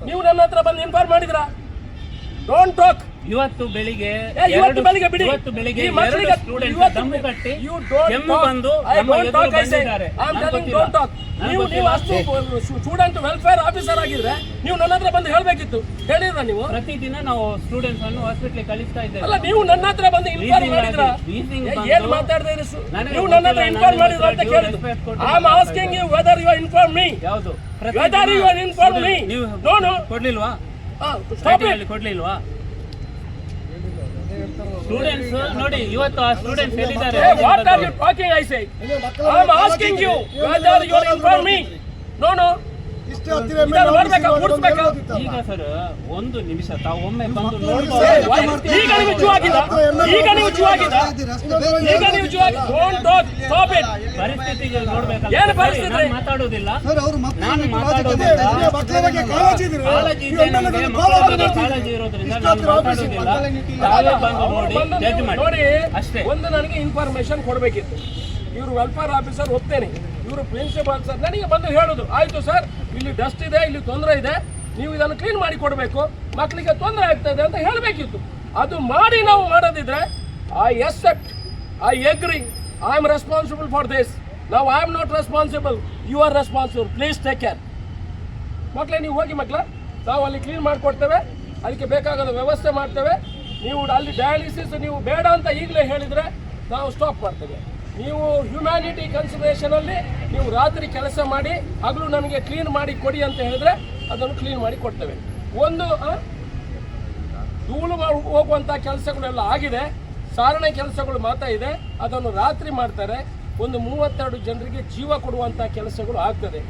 ನೀವು ನನ್ನ ಹತ್ರ ಬಂದು ಇನ್ಫಾರ್ಮ್ ಮಾಡಿದ್ರಾ? Don't talk. ಇವತ್ತು ಬೆಳಿಗ್ಗೆ ಬಿಡಿ. ಇವತ್ತು ಬೆಳಿಗ್ಗೆ ದಮ್ಮು ಕಟ್ಟಿ ಕೆಮ್ಮು ಬಂದು ನೀವು ಅಷ್ಟು ಸ್ಟೂಡೆಂಟ್ ವೆಲ್ಫೇರ್ ಆಫೀಸರ್ ಆಗಿದ್ರೆ ನೀವು ನನ್ನ ಹತ್ರ ಬಂದು ಹೇಳ್ಬೇಕಿತ್ತು. ಹೇಳಿದ್ರ ನೀವು? ಪ್ರತಿದಿನ ನಾವು ಸ್ಟೂಡೆಂಟ್ಸ್ ಅನ್ನು ಹಾಸ್ಪಿಟಲ್ ಕಳಿಸ್ತಾ ಇದ್ದೇವೆ. ಅಲ್ಲ, ನೀವು ನನ್ನ ಹತ್ರ ಬಂದು ಇನ್ಫಾರ್ಮ್ ಮಾಡಿದ್ರ? ಏನ್ ಮಾತಾಡ್ತಾ ಇದ್ದೀರಿ? ನೀವು ನನ್ನ ಹತ್ರ ಇನ್ಫಾರ್ಮ್ ಮಾಡಿದ್ರ ಅಂತ ಕೇಳಿದ್ರು. I am asking you whether you inform me. ಯಾವುದು whether you inform me? No ಕೊಡ್ಲಿಲ್ವಾ? ಕೊಡ್ಲಿಲ್ವಾ? ಸ್ಟೂಡೆಂಟ್ಸ್ ನೋಡಿ, ಇವತ್ತು ಆ ಸ್ಟೂಡೆಂಟ್ಸ್ ಹೇಳಿದ್ದಾರೆ. What are you talking? I say I am asking you whether you inform me. No ಈಗ ಸರ್ ಒಂದು ನಿಮಿಷ ತಾವು ಒಮ್ಮೆ ಬಂದು ಈಗ ನೀವು ಜೂ ಆಗಿದ ಪರಿಸ್ಥಿತಿಗೆ ನೋಡ್ಬೇಕಲ್ಲ. ಏನು ಪರಿಸ್ಥಿತಿ? ನಾನು ಮಾತಾಡೋದಿಲ್ಲ. ಕಾಳಜಿ ಇರೋದ್ರಿಂದ ನಾನು ಮಾತಾಡೋದಿಲ್ಲ. ತಾವೇ ಬಂದು ನೋಡಿ ಜಡ್ಜ್ ಮಾಡಿ ಅಷ್ಟೇ. ಒಂದು ನನಗೆ ಇನ್ಫಾರ್ಮೇಶನ್ ಕೊಡಬೇಕಿತ್ತು. ಇವರು ವೆಲ್ಫೇರ್ ಆಫೀಸರ್ ಹೋಗ್ತೇನೆ, ಇವರು ಪ್ರಿನ್ಸಿಪಾಲ್ ಸರ್ ನನಗೆ ಬಂದು ಹೇಳೋದು, ಆಯ್ತು ಸರ್ ಇಲ್ಲಿ ಡಸ್ಟ್ ಇದೆ, ಇಲ್ಲಿ ತೊಂದರೆ ಇದೆ, ನೀವು ಇದನ್ನು ಕ್ಲೀನ್ ಮಾಡಿ ಕೊಡಬೇಕು, ಮಕ್ಕಳಿಗೆ ತೊಂದರೆ ಆಗ್ತಾ ಇದೆ ಅಂತ ಹೇಳಬೇಕಿತ್ತು. ಅದು ಮಾಡಿ ನಾವು ಮಾಡೋದಿದ್ರೆ I accept, I agree, I am responsible for this. ನಾವು I am not responsible, you are responsible, please take care. ಮಕ್ಕಳೇ ನೀವು ಹೋಗಿ ಮಕ್ಕಳ, ನಾವು ಅಲ್ಲಿ ಕ್ಲೀನ್ ಮಾಡಿಕೊಡ್ತೇವೆ, ಅದಕ್ಕೆ ಬೇಕಾಗೋದು ವ್ಯವಸ್ಥೆ ಮಾಡ್ತೇವೆ. ನೀವು ಅಲ್ಲಿ ಡಯಾಲಿಸಿಸ್ ನೀವು ಬೇಡ ಅಂತ ಈಗಲೇ ಹೇಳಿದರೆ ನಾವು ಸ್ಟಾಪ್ ಮಾಡ್ತೇವೆ. ನೀವು ಹ್ಯುಮ್ಯಾನಿಟಿ ಕನ್ಸಿಡರೇಷನಲ್ಲಿ ನೀವು ರಾತ್ರಿ ಕೆಲಸ ಮಾಡಿ ಹಗಲು ನನಗೆ ಕ್ಲೀನ್ ಮಾಡಿ ಕೊಡಿ ಅಂತ ಹೇಳಿದ್ರೆ ಅದನ್ನು ಕ್ಲೀನ್ ಮಾಡಿ ಕೊಡ್ತೇವೆ. ಒಂದು ಧೂಳು ಹೋಗುವಂಥ ಕೆಲಸಗಳೆಲ್ಲ ಆಗಿದೆ, ಸಾರಣೆ ಕೆಲಸಗಳು ಮಾತ್ರ ಇದೆ, ಅದನ್ನು ರಾತ್ರಿ ಮಾಡ್ತಾರೆ. ಒಂದು 32 ಜನರಿಗೆ ಜೀವ ಕೊಡುವಂಥ ಕೆಲಸಗಳು ಆಗ್ತದೆ.